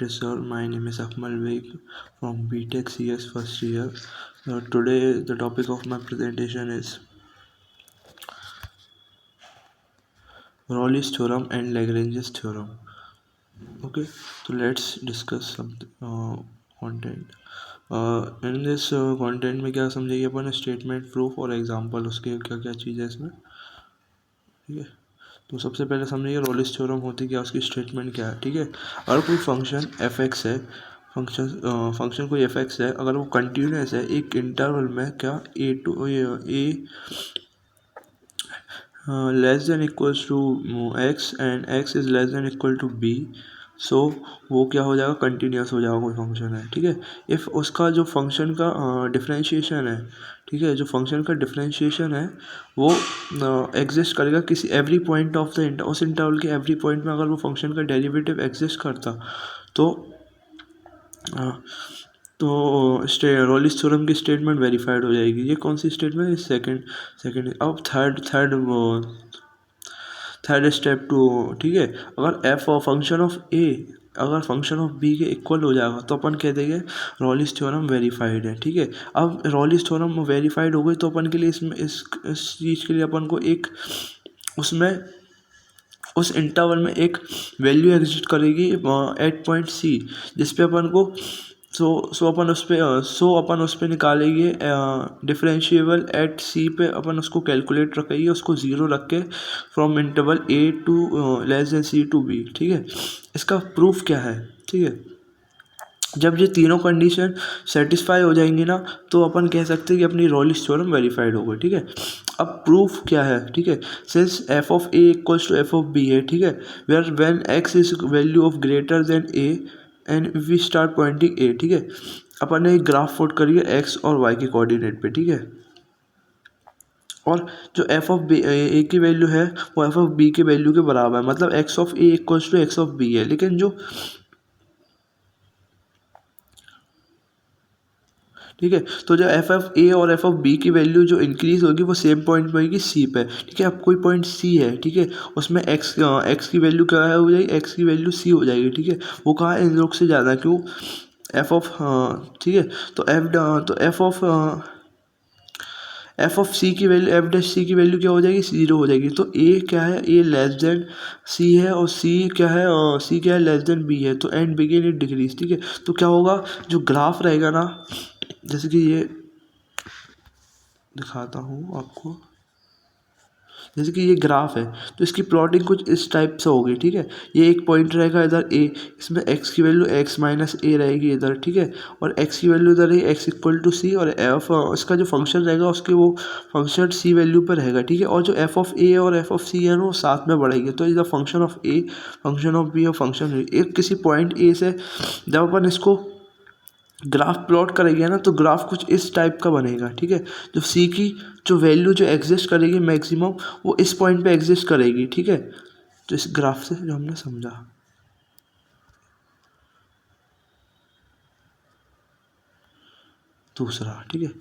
Sir, my name is Akmal Vig from BTech CS first year. Today the topic of my presentation is Rolle's theorem and Lagrange's theorem. Okay, so let's discuss some content. In this content में क्या समझेंगे अपन statement proof और example उसके क्या क्या चीज़ है इसमें. ठीक है, तो सबसे पहले समझिए रॉलिस थ्योरम होती क्या, उसकी स्टेटमेंट क्या है. ठीक है, अगर कोई फंक्शन एफ एक्स है, फंक्शन कोई एफ एक्स है, अगर वो कंटिन्यूस है एक इंटरवल में, क्या A to A less than equals to X and X is less than equal to B, so वो क्या हो जाएगा, कंटिन्यूस हो जाएगा कोई फंक्शन है. ठीक है, इफ़ उसका जो फंक्शन का डिफरेंशिएशन है, ठीक है, जो फंक्शन का डिफरेंशिएशन है वो एग्जिस्ट करेगा किसी एवरी पॉइंट ऑफ द उस इंटरवल के एवरी पॉइंट में, अगर वो फंक्शन का डेरिवेटिव एग्जिस्ट करता तो रॉलिस थ्योरम की स्टेटमेंट वेरीफाइड हो जाएगी. ये कौन सी स्टेटमेंट, सेकंड. अब थर्ड स्टेप टू. ठीक है, अगर एफ फंक्शन ऑफ ए अगर फंक्शन ऑफ बी के इक्वल हो जाएगा तो अपन कह देंगे रॉलिस थ्योरम वेरीफाइड है. ठीक है, अब रॉलिस थ्योरम वेरीफाइड हो गई तो अपन के लिए इसमें इस चीज़ के लिए अपन को एक उसमें उस इंटरवल में एक वैल्यू एग्जिस्ट करेगी एट पॉइंट सी, जिसपे अपन को अपन उस पर निकालेंगे डिफरेंशिएबल एट सी पे, अपन उसको कैलकुलेट रखेंगे, उसको ज़ीरो रख के from interval A to less than C to B. ठीक है, इसका प्रूफ क्या है. ठीक है, जब ये तीनों कंडीशन सेटिस्फाई हो जाएंगी ना तो अपन कह सकते हैं कि अपनी रॉलिस थ्योरम वेरीफाइड हो गई. ठीक है, अब प्रूफ क्या है. ठीक है, since F of A equals to F of B है. ठीक है, where when X is value of greater than A and we start pointing A. ठीक है, अपन ने एक ग्राफ फोट करिए एक्स और वाई के कोऑर्डिनेट पे. ठीक है, और जो एफ ऑफ बी ए की वैल्यू है वो एफ ऑफ बी के वैल्यू के बराबर है, मतलब X of A equals to X of B है. लेकिन जो ठीक है, तो जो एफ ऑफ ए और एफ ऑफ बी की वैल्यू जो इंक्रीज होगी वो सेम पॉइंट पे होगी सी पे. ठीक है, अब कोई पॉइंट सी है, ठीक है, उसमें एक्स की वैल्यू क्या है हो जाएगी, एक्स की वैल्यू सी हो जाएगी. ठीक है, वो कहाँ है, इन लोग से ज़्यादा, क्यों, एफ ऑफ ठीक है, तो एफ ऑफ सी की वैल्यू एफ डैश सी की वैल्यू क्या हो जाएगी, ज़ीरो हो जाएगी. तो ए क्या है, ए लेस देन सी है, और सी क्या है, सी क्या है, लेस देन बी है. तो एंड बिगिन इट डिक्रीज. ठीक है, तो क्या होगा, जो ग्राफ रहेगा ना, जैसे कि ये दिखाता हूँ आपको, जैसे कि ये ग्राफ है तो इसकी प्लॉटिंग कुछ इस टाइप से होगी. ठीक है, ये एक पॉइंट रहेगा इधर ए, इसमें एक्स की वैल्यू एक्स माइनस ए रहेगी इधर. ठीक है, और एक्स की वैल्यू इधर है एक्स इक्वल टू सी, और एफ इसका जो फंक्शन रहेगा उसके वो फंक्शन सी वैल्यू पर रहेगा. ठीक है, और जो एफ ऑफ ए और एफ ऑफ सी है ना वो साथ में बढ़ेगी. तो is the function of A, function of B और फंक्शन एक किसी पॉइंट ए से जब अपन इसको ग्राफ प्लॉट करेंगे ना तो ग्राफ कुछ इस टाइप का बनेगा. ठीक है, जो सी की जो वैल्यू जो एग्जिस्ट करेगी मैक्सिमम वो इस पॉइंट पे एग्जिस्ट करेगी. ठीक है, तो इस ग्राफ से जो हमने समझा. दूसरा, ठीक है,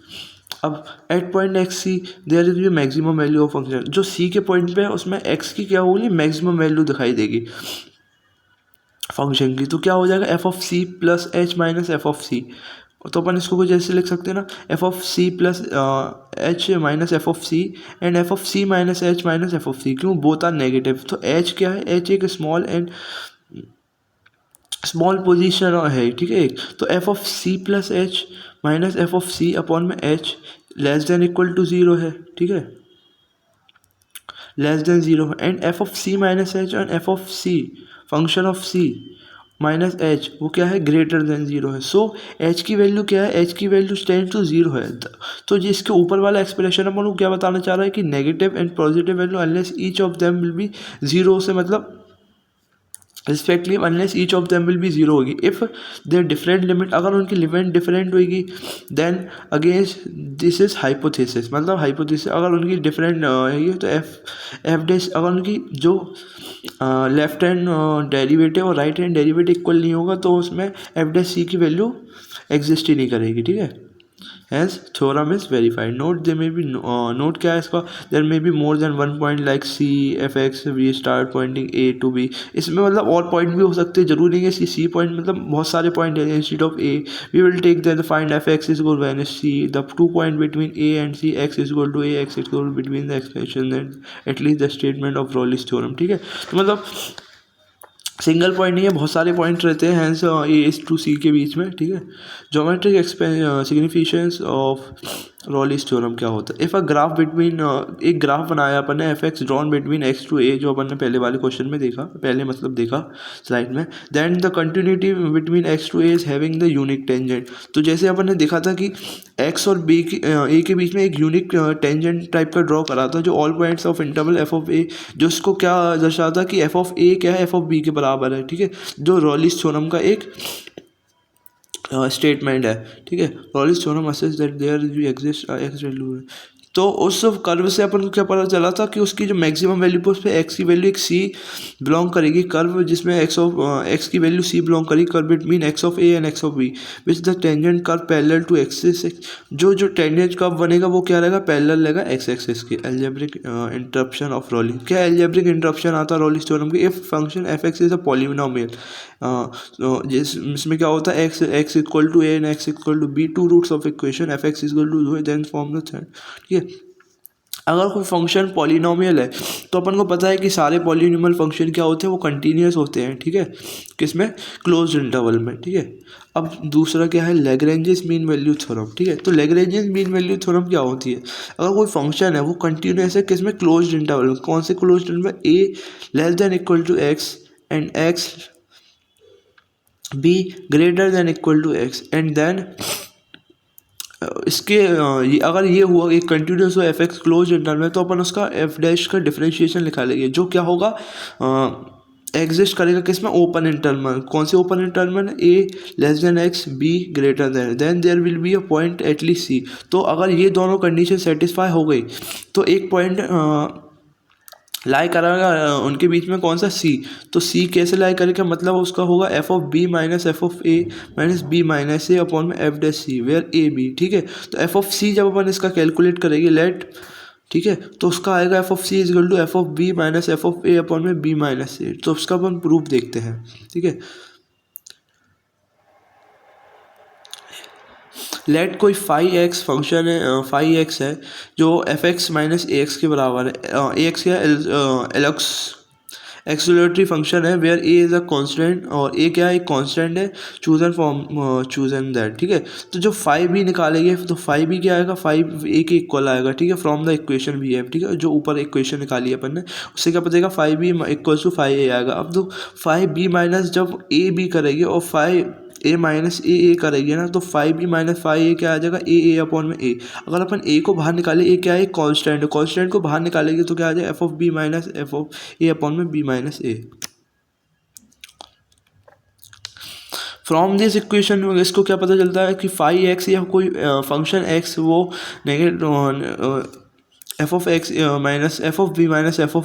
अब at point X C there is maximum value of function. जो सी के पॉइंट पे है उसमें एक्स की क्या होगी, मैक्सिमम वैल्यू दिखाई देगी फंक्शन की. तो क्या हो जाएगा, F of C plus H minus F of C. तो अपन इसको कुछ ऐसे लिख सकते हैं ना, F of C plus H minus F of C and F of C minus H minus F of C. क्यों, बोथ आर नेगेटिव. तो एच क्या है, एच एक स्मॉल पोजीशन है. ठीक है, तो F of C plus H minus F of C upon में H less than equal to zero है. ठीक है, less than zero, and F of C minus H and F of C function of C minus H वो क्या है, greater than zero है. So H की value क्या है, एच की वैल्यू टेंड टू ज़ीरो है. तो जिसके ऊपर वाला एक्सप्रेशन अपन को क्या बताना चाह रहा है कि negative and positive value unless each of them will be zero, से मतलब respectively unless each of them will be zero होगी. इफ़ देयर डिफरेंट लिमिट, अगर उनकी लिमिट डिफरेंट होगी then against this is hypothesis, मतलब हाइपोथेसिस अगर उनकी different है तो एफ डैश अगर उनकी जो लेफ्ट हैंड डेरिवेटिव और राइट हैंड डेरिवेटिव इक्वल नहीं होगा तो उसमें एफ डैश सी की वैल्यू एग्जिस्ट ही नहीं करेगी. ठीक है, Hence theorem is verified. Note there may be note क्या है इसका, there may be more than one point like C f x we start pointing A to B. इसमें मतलब और पॉइंट भी हो सकते हैं, जरूरी नहीं है C पॉइंट, मतलब बहुत सारे पॉइंट है. Instead of A we will take the find f x is equal to when C the 2 point between A and C x is equal to A x is equal to between the expression and at least the statement of Rolle's theorem. ठीक है, तो मतलब single point नहीं है, बहुत सारे point रहते हैं हैंस ए टू सी के बीच में. ठीक है, geometric significations of Rolle's theorem क्या होता है. इफ़ अ ग्राफ बिटवीन एक ग्राफ बनाया अपन ने F X drawn between X to A, जो अपन ने पहले वाले क्वेश्चन में देखा, पहले मतलब देखा स्लाइड में. Then the continuity between X to A is having the unique tangent. तो जैसे अपन ने देखा था कि एक्स और बी की ए के बीच में एक यूनिक टेंजेंट टाइप का ड्रॉ करा था, जो all points of interval F of A, जो उसको क्या दर्शाता कि एफ ऑफ ए क्या है, एफ ऑफ बी के बराबर है. ठीक है, जो रॉलीज थ्योरम का एक स्टेटमेंट है. ठीक है, रॉलीज थ्योरम असेस that there exist X value. तो उस कर्व से अपन को क्या पता चला था कि उसकी जो मैक्सिमम वैल्यू पे उस पर एक्स की वैल्यू एक सी बिलोंग करेगी. कर्व जिसमें एक्स की वैल्यू सी बिलोंग करेगी, curve between X of A and X of B which the tangent curve parallel to axis. जो टेंजेंट कर्व बनेगा वो क्या रहेगा, पैरेलल रहेगा एक्स एक्सिस के. Algebraic interruption of Rolle. क्या एल्जेब्रिक इंटरप्शन आता है रॉलीज थ्योरम के. If function F X is a polynomial, जिसमें क्या होता है X equal to A and X equal to B, two roots of equation F X equal to then form the third. ठीक है, अगर कोई फंक्शन पॉलिनोमियल है तो अपन को पता है कि सारे पॉलिनोमियल फंक्शन क्या होते हैं, वो कंटिन्यूस होते हैं. ठीक है, किसमें, क्लोज्ड इंटरवल में. ठीक है, अब दूसरा क्या है, लैग्रेंजेस मीन वैल्यू थ्योरम. ठीक है, तो लैग्रेंजेस मीन वैल्यू थ्योरम क्या होती है. अगर कोई फंक्शन है वो कंटिन्यूस है, किसमें, क्लोज्ड इंटरवल में. कौन से closed interval, A less than equal to X and X B greater than equal to X. And then इसके अगर ये हुआ एक कंटिन्यूस हो एफ एक्स क्लोज इंटरवल में, तो अपन उसका एफ डैश का डिफरेंशिएशन लिखा लेंगे, जो क्या होगा, एग्जिस्ट करेगा किसमें, ओपन इंटरवल. कौन से open interval, A less than X B greater than there will be a point at least C. तो अगर ये दोनों कंडीशन सेटिस्फाई हो गई तो एक पॉइंट लाई करेगा उनके बीच में, कौन सा, सी. तो सी कैसे लाई करेगा, मतलब उसका होगा F of B minus F of A minus B minus A upon में F dash C where A B. ठीक है, तो एफ ऑफ सी जब अपन इसका कैलकुलेट करेंगे लेट, ठीक है, तो उसका आएगा F of C is equal to F of B minus F of A upon में बी माइनस ए. तो उसका अपन प्रूफ देखते हैं. ठीक है, लेट कोई फाई एक्स फंक्शन है, फाई एक्स है जो F X minus A X के बराबर है. ए एक्स क्या है, एलक्स एक्सुलेटरी फंक्शन है where A is a constant, और ए क्या है, एक कांस्टेंट है. Chosen form chosen that. ठीक है, तो जो फाइव भी निकालेंगे तो फाइव भी क्या आएगा, फाइव ए के इक्वल आएगा. ठीक है, from the equation we have. ठीक है, जो ऊपर इक्वेशन निकाली है अपन ने, उससे क्या पता five B equal to five A आएगा. अब तो फाइव बी माइनस जब ए बी करेंगे और फाइव ए माइनस ए करेंगे ना, तो फाइव बी माइनस फाइव ए क्या आ जाएगा, ए अपॉन में ए. अगर अपन ए को बाहर निकाले, ए क्या है, कांस्टेंट है, कांस्टेंट को बाहर निकालेंगे तो क्या आ जाएगा, F of B minus F of A upon में B minus A. From this equation इसको क्या पता चलता है कि फाइव एक्स या कोई फंक्शन एक्स वो negative F of X minus F of B minus F of